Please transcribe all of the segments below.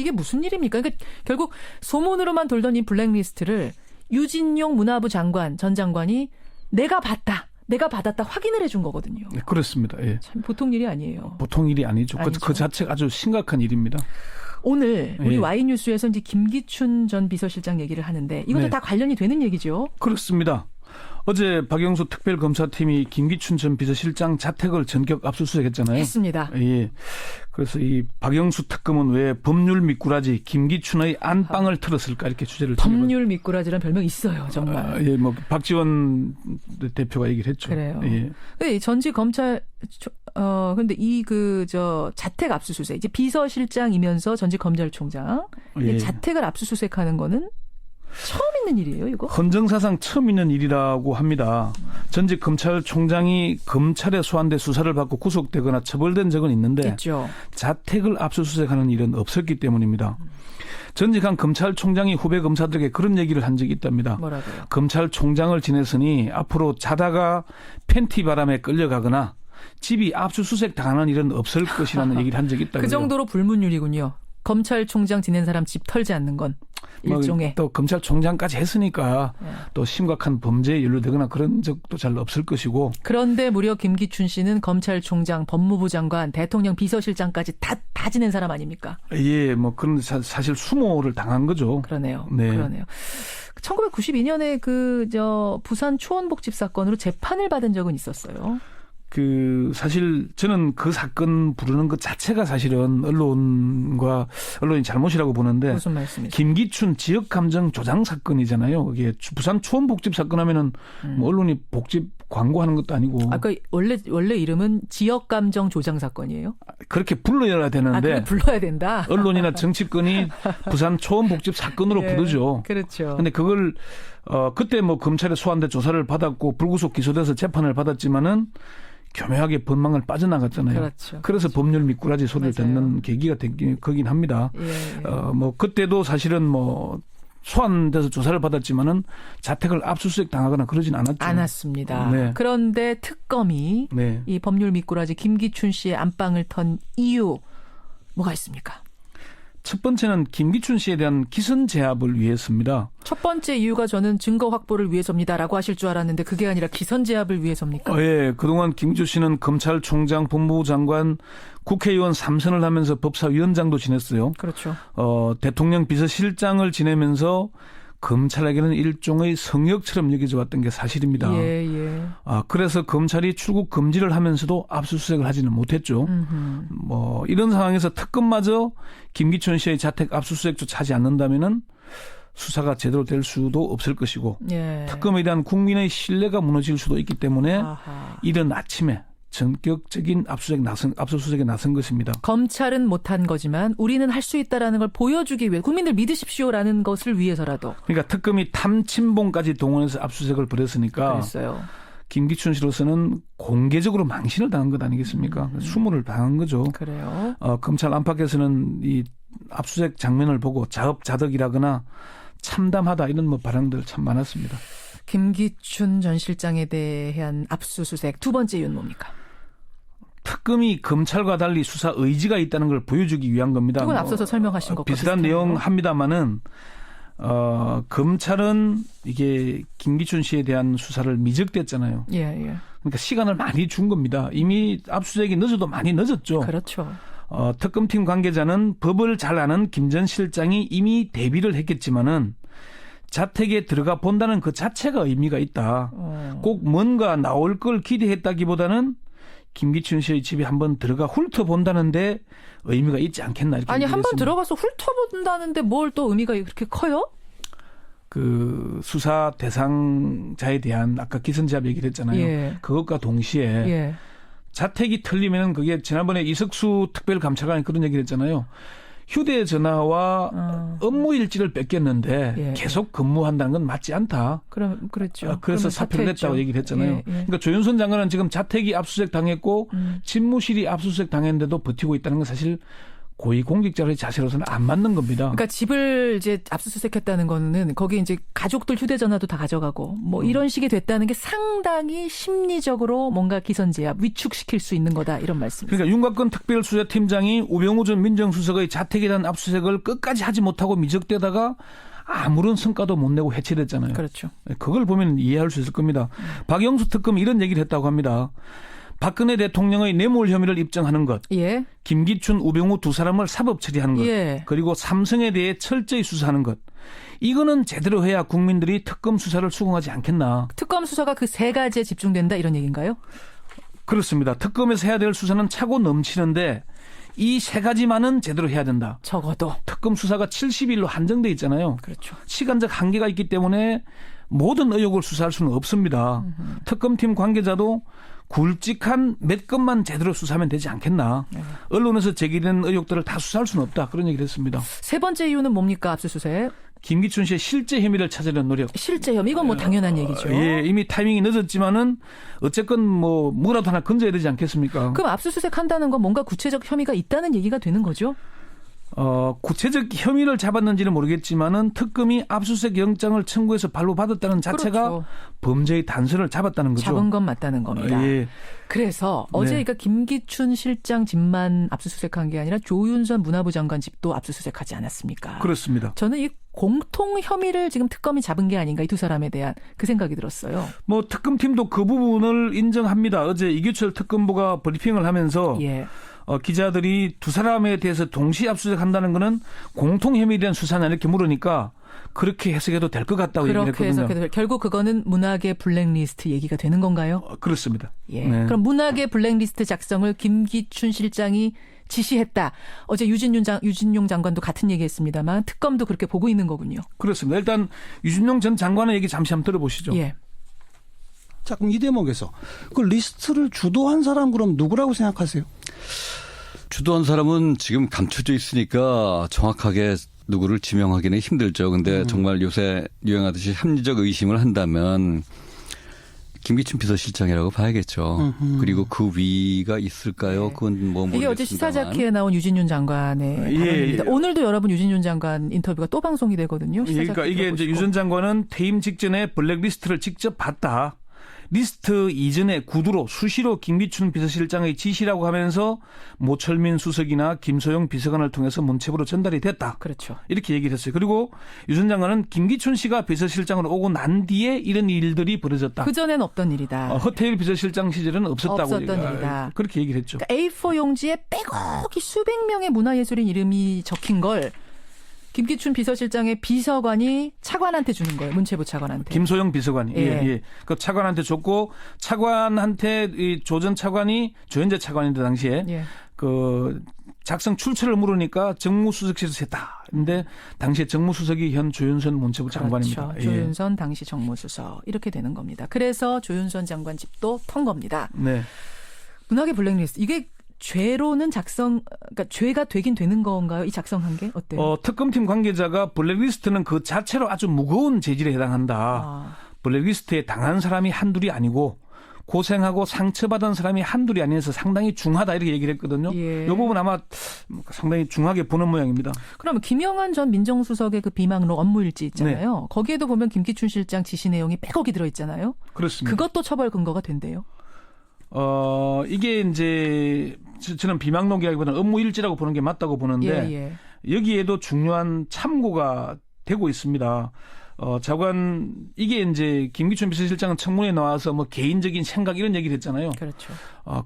이게 무슨 일입니까? 그러니까 결국 소문으로만 돌던 이 블랙리스트를 유진용 문화부 장관, 전 장관이 내가 받았다 확인을 해준 거거든요. 네, 그렇습니다. 예. 참 보통 일이 아니에요. 보통 일이 아니죠. 아니죠. 그 자체가 아주 심각한 일입니다. 오늘 우리 예. Y뉴스에서 이제 김기춘 전 비서실장 얘기를 하는데 이것도 네. 다 관련이 되는 얘기죠. 그렇습니다. 어제 박영수 특별검사팀이 김기춘 전 비서실장 자택을 전격 압수수색했잖아요. 했습니다. 예. 그래서 이 박영수 특검은 왜 법률 미꾸라지 김기춘의 안방을 틀었을까 이렇게 주제를 법률 미꾸라지란 별명 있어요, 정말. 예, 뭐 박지원 대표가 얘기를 했죠. 그래요. 예. 근데 전직 검찰 근데 자택 압수수색 이제 비서실장이면서 전직 검찰총장 예. 자택을 압수수색하는 거는 처음 있는 일이에요, 이거? 헌정사상 처음 있는 일이라고 합니다. 전직 검찰총장이 검찰에 소환돼 수사를 받고 구속되거나 처벌된 적은 있는데 있죠. 자택을 압수수색하는 일은 없었기 때문입니다. 전직 한 검찰총장이 후배 검사들에게 그런 얘기를 한 적이 있답니다. 뭐라고요? 검찰총장을 지냈으니 앞으로 자다가 팬티 바람에 끌려가거나 집이 압수수색 당하는 일은 없을 것이라는 얘기를 한 적이 있다고요. 그 정도로 불문율이군요. 검찰총장 지낸 사람 집 털지 않는 건 일종의. 또 검찰총장까지 했으니까 네. 또 심각한 범죄에 연루되거나 그런 적도 잘 없을 것이고. 그런데 무려 김기춘 씨는 검찰총장, 법무부 장관, 대통령 비서실장까지 다 지낸 사람 아닙니까? 예, 뭐 그런 사실 수모를 당한 거죠. 그러네요. 네. 그러네요. 1992년에 부산 초원복집 사건으로 재판을 받은 적은 있었어요. 사실 저는 그 사건 부르는 것 자체가 사실은 언론이 잘못이라고 보는데. 무슨 말씀이세요? 김기춘 지역감정 조장 사건이잖아요. 이게 부산 초원복집 사건 하면은 뭐 언론이 복집 광고하는 것도 아니고. 원래 이름은 지역감정 조장 사건이에요? 그렇게 불러야 되는데. 그렇게 불러야 된다. 언론이나 정치권이 부산 초원복집 사건으로 예, 부르죠. 그렇죠. 근데 그걸 그때 뭐 검찰에 소환돼 조사를 받았고 불구속 기소돼서 재판을 받았지만은 교묘하게 법망을 빠져나갔잖아요. 그렇죠. 그래서 법률 미꾸라지 소리를 맞아요. 듣는 계기가 거긴 합니다. 예. 뭐 그때도 사실은 뭐 소환돼서 조사를 받았지만은 자택을 압수수색 당하거나 그러진 않았습니다. 네. 그런데 특검이 네. 이 법률 미꾸라지 김기춘 씨의 안방을 턴 이유 뭐가 있습니까? 첫 번째는 김기춘 씨에 대한 기선 제압을 위해서입니다. 첫 번째 이유가 저는 증거 확보를 위해서입니다라고 하실 줄 알았는데 그게 아니라 기선 제압을 위해서입니까? 예, 그동안 김기춘 씨는 검찰총장, 법무부 장관, 국회의원 3선을 하면서 법사위원장도 지냈어요. 그렇죠. 대통령 비서실장을 지내면서 검찰에게는 일종의 성역처럼 여겨져 왔던 게 사실입니다. 예. 그래서 검찰이 출국 금지를 하면서도 압수수색을 하지는 못했죠. 뭐 이런 상황에서 특검마저 김기춘 씨의 자택 압수수색조차 하지 않는다면은 수사가 제대로 될 수도 없을 것이고 예. 특검에 대한 국민의 신뢰가 무너질 수도 있기 때문에 아하. 이른 아침에 전격적인 압수수색에 나선 것입니다. 검찰은 못한 거지만 우리는 할 수 있다라는 걸 보여주기 위해 국민들 믿으십시오라는 것을 위해서라도. 그러니까 특검이 탐침봉까지 동원해서 압수수색을 벌였으니까 그랬어요. 김기춘 씨로서는 공개적으로 망신을 당한 것 아니겠습니까? 수모를 당한 거죠. 그래요. 검찰 안팎에서는 이 압수수색 장면을 보고 자업자득이라거나 참담하다 이런 뭐 발언들 참 많았습니다. 김기춘 전 실장에 대한 압수수색 두 번째 이유는 뭡니까? 특검이 검찰과 달리 수사 의지가 있다는 걸 보여주기 위한 겁니다. 그건 앞서서 설명하신 것과 비슷한 내용 합니다만은 검찰은 이게 김기춘 씨에 대한 수사를 미적댔잖아요. 예. 그러니까 시간을 많이 준 겁니다. 이미 압수수색이 늦어도 많이 늦었죠. 그렇죠. 특검팀 관계자는 법을 잘 아는 김 전 실장이 이미 대비를 했겠지만은 자택에 들어가 본다는 그 자체가 의미가 있다. 꼭 뭔가 나올 걸 기대했다기보다는 김기춘 씨의 집에 한번 들어가 훑어본다는데 의미가 있지 않겠나 이렇게. 아니 얘기를 한번 했습니다. 들어가서 훑어본다는데 뭘 또 의미가 그렇게 커요? 그 수사 대상자에 대한 아까 기선제압 얘기를 했잖아요. 예. 그것과 동시에 예. 자택이 털리면 그게 지난번에 이석수 특별감찰관이 그런 얘기를 했잖아요. 휴대전화와 업무 일지를 뺏겼는데 예. 계속 근무한다는 건 맞지 않다. 그랬죠. 그래서 사표를 냈다고 얘기를 했잖아요. 예. 그러니까 조윤선 장관은 지금 자택이 압수수색 당했고 집무실이 압수수색 당했는데도 버티고 있다는 건 사실 고위공직자의 자세로서는 안 맞는 겁니다. 그러니까 집을 이제 압수수색했다는 거는 거기 이제 가족들 휴대전화도 다 가져가고 뭐 이런 식이 됐다는 게 상당히 심리적으로 뭔가 기선제압, 위축시킬 수 있는 거다 이런 말씀이죠. 그러니까 윤곽근 특별수사팀장이 우병우 전 민정수석의 자택에 대한 압수수색을 끝까지 하지 못하고 미적대다가 아무런 성과도 못 내고 해체됐잖아요. 그렇죠. 그걸 보면 이해할 수 있을 겁니다. 박영수 특검 이런 얘기를 했다고 합니다. 박근혜 대통령의 뇌물 혐의를 입증하는 것, 예. 김기춘, 우병우 두 사람을 사법 처리하는 것, 예. 그리고 삼성에 대해 철저히 수사하는 것. 이거는 제대로 해야 국민들이 특검 수사를 수긍하지 않겠나. 특검 수사가 그 세 가지에 집중된다 이런 얘기인가요? 그렇습니다. 특검에서 해야 될 수사는 차고 넘치는데 이 세 가지만은 제대로 해야 된다. 적어도. 특검 수사가 70일로 한정돼 있잖아요. 그렇죠. 시간적 한계가 있기 때문에 모든 의혹을 수사할 수는 없습니다. 특검팀 관계자도 굵직한 몇 건만 제대로 수사하면 되지 않겠나. 언론에서 제기된 의혹들을 다 수사할 수는 없다. 그런 얘기를 했습니다. 세 번째 이유는 뭡니까 압수수색? 김기춘 씨의 실제 혐의를 찾으려는 노력. 실제 혐의 이건 뭐 당연한 얘기죠. 예, 이미 타이밍이 늦었지만은 어쨌건 뭐라도 하나 건져야 되지 않겠습니까? 그럼 압수수색 한다는 건 뭔가 구체적 혐의가 있다는 얘기가 되는 거죠? 구체적 혐의를 잡았는지는 모르겠지만은 특검이 압수수색 영장을 청구해서 발부받았다는 자체가 그렇죠. 범죄의 단서를 잡았다는 거죠. 잡은 건 맞다는 겁니다. 예. 그래서 어제 그러니까 김기춘 실장 집만 압수수색한 게 아니라 조윤선 문화부 장관 집도 압수수색하지 않았습니까? 그렇습니다. 저는 이 공통 혐의를 지금 특검이 잡은 게 아닌가 이 두 사람에 대한 그 생각이 들었어요. 특검팀도 그 부분을 인정합니다. 어제 이규철 특검부가 브리핑을 하면서 예. 기자들이 두 사람에 대해서 동시 압수수색한다는 거는 공통 혐의에 대한 수사냐 이렇게 물으니까 그렇게 해석해도 될 것 같다고 얘기를 그렇게 했거든요. 해석해도 결국 그거는 문학의 블랙리스트 얘기가 되는 건가요? 그렇습니다. 예. 네. 그럼 문학의 블랙리스트 작성을 김기춘 실장이 지시했다. 어제 유진용 장관도 같은 얘기했습니다만 특검도 그렇게 보고 있는 거군요. 그렇습니다. 일단 유진용 전 장관의 얘기 잠시 한번 들어보시죠. 예. 자, 그럼 이 대목에서 그 리스트를 주도한 사람 그럼 누구라고 생각하세요? 주도한 사람은 지금 감춰져 있으니까 정확하게 누구를 지명하기는 힘들죠. 근데 정말 요새 유행하듯이 합리적 의심을 한다면 김기춘 비서실장이라고 봐야겠죠. 그리고 그 위가 있을까요? 네. 그건 뭐 모르겠습니다만. 이게 어제 시사자키에 나온 유진윤 장관의 발언입니다. 오늘도 여러분 유진윤 장관 인터뷰가 또 방송이 되거든요. 그러니까 이게 이제 유 전 장관은 퇴임 직전에 블랙리스트를 직접 봤다. 리스트 이전에 구두로 수시로 김기춘 비서실장의 지시라고 하면서 모철민 수석이나 김소영 비서관을 통해서 문체부로 전달이 됐다. 그렇죠. 이렇게 얘기를 했어요. 그리고 유 전 장관은 김기춘 씨가 비서실장으로 오고 난 뒤에 이런 일들이 벌어졌다. 그전엔 없던 일이다. 허태일 비서실장 시절에는 없었던 일이다. 그렇게 얘기를 했죠. 그러니까 A4 용지에 빼곡히 수백 명의 문화예술인 이름이 적힌 걸 김기춘 비서실장의 비서관이 차관한테 주는 거예요. 문체부 차관한테. 김소영 비서관이. 예. 예. 그 차관한테 줬고 차관한테 이 조 전 차관이 조현재 차관인데 당시에 예. 그 작성 출처를 물으니까 정무수석실에서 했다. 근데 당시에 정무수석이 현 조윤선 문체부 장관입니다. 그렇죠. 조윤선 당시 정무수석 이렇게 되는 겁니다. 그래서 조윤선 장관 집도 턴 겁니다. 네. 문학의 블랙리스트 이게 죄로는 그러니까 죄가 되긴 되는 건가요? 이 작성한 게 어때요? 특검팀 관계자가 블랙리스트는 그 자체로 아주 무거운 죄질에 해당한다. 블랙리스트에 당한 사람이 한둘이 아니고 고생하고 상처받은 사람이 한둘이 아니어서 상당히 중하다 이렇게 얘기를 했거든요. 예. 이 부분 아마 상당히 중하게 보는 모양입니다. 그러면 김영한 전 민정수석의 그 비망록 업무일지 있잖아요. 네. 거기에도 보면 김기춘 실장 지시 내용이 빼곡이 들어있잖아요. 그렇습니다. 그것도 처벌 근거가 된대요. 이게 이제 저는 비망록이라기보다는 업무일지라고 보는 게 맞다고 보는데 예. 여기에도 중요한 참고가 되고 있습니다. 장관 이게 이제 김기춘 비서실장은 청문회에 나와서 뭐 개인적인 생각 이런 얘기를 했잖아요. 그렇죠.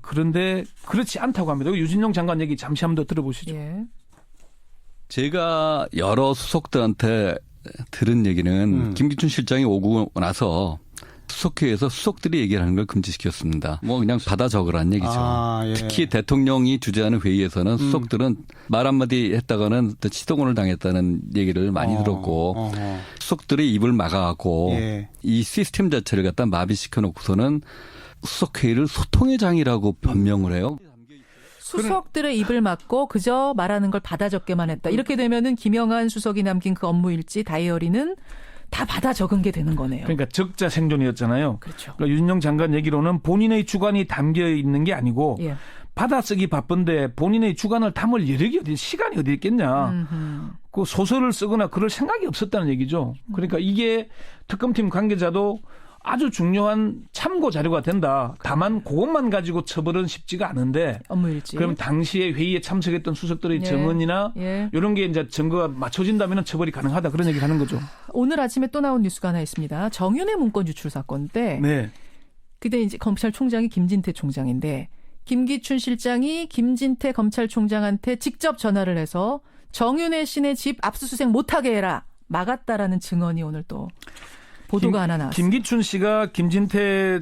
그런데 그렇지 않다고 합니다. 유진용 장관 얘기 잠시 한번 더 들어보시죠. 예. 제가 여러 수석들한테 들은 얘기는 김기춘 실장이 오고 나서 수석회에서 수석들이 얘기하는 걸 금지시켰습니다. 뭐 그냥 받아 적으라는 얘기죠. 예. 특히 대통령이 주재하는 회의에서는 수석들은 말 한마디 했다가는 치동을 당했다는 얘기를 많이 들었고 수석들이 입을 막아갖고 예. 이 시스템 자체를 갖다 마비시켜놓고서는 수석회의를 소통의 장이라고 변명을 해요. 수석들의 입을 막고 그저 말하는 걸 받아 적게만 했다. 이렇게 되면은 김영한 수석이 남긴 그 업무일지 다이어리는 다 받아 적은 게 되는 거네요. 그러니까 적자 생존이었잖아요. 그렇죠. 그러니까 유진용 장관 얘기로는 본인의 주관이 담겨 있는 게 아니고 예. 받아쓰기 바쁜데 본인의 주관을 담을 여력이 어디 시간이 어디 있겠냐. 그 소설을 쓰거나 그럴 생각이 없었다는 얘기죠. 그러니까 이게 특검팀 관계자도 아주 중요한 참고 자료가 된다. 다만 그것만 가지고 처벌은 쉽지가 않은데. 업무일지. 그럼 당시에 회의에 참석했던 수석들의 증언이나 이런 게 이제 증거가 맞춰진다면 처벌이 가능하다. 그런 얘기를 하는 거죠. 오늘 아침에 또 나온 뉴스가 하나 있습니다. 정윤회 문건 유출 사건 때. 네. 그때 이제 검찰총장이 김진태 총장인데 김기춘 실장이 김진태 검찰총장한테 직접 전화를 해서 정윤회 씨네 집 압수수색 못하게 해라. 막았다라는 증언이 오늘 또 보도가 하나 나왔습니다. 김기춘 씨가 김진태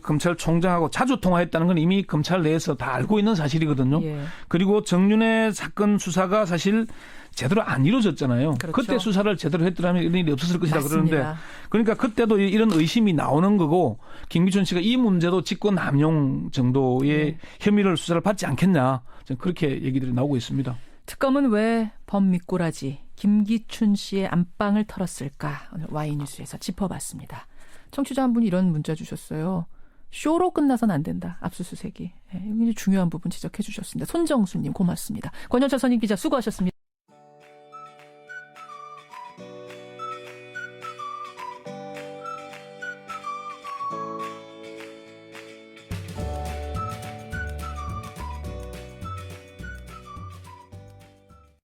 검찰총장하고 자주 통화했다는 건 이미 검찰 내에서 다 알고 있는 사실이거든요. 예. 그리고 정윤회 사건 수사가 사실 제대로 안 이루어졌잖아요. 그렇죠. 그때 수사를 제대로 했더라면 이런 일이 없었을 것이다 맞습니다. 그러는데 그러니까 그때도 이런 의심이 나오는 거고 김기춘 씨가 이 문제도 직권남용 정도의 혐의를 수사를 받지 않겠냐. 저는 그렇게 얘기들이 나오고 있습니다. 특검은 왜 범미꾸라지 김기춘 씨의 안방을 털었을까? 오늘 Y뉴스에서 짚어봤습니다. 청취자 한 분이 이런 문자 주셨어요. 쇼로 끝나선 안 된다. 압수수색이. 굉장히 중요한 부분 지적해 주셨습니다. 손정수님 고맙습니다. 권현철 선임 기자 수고하셨습니다.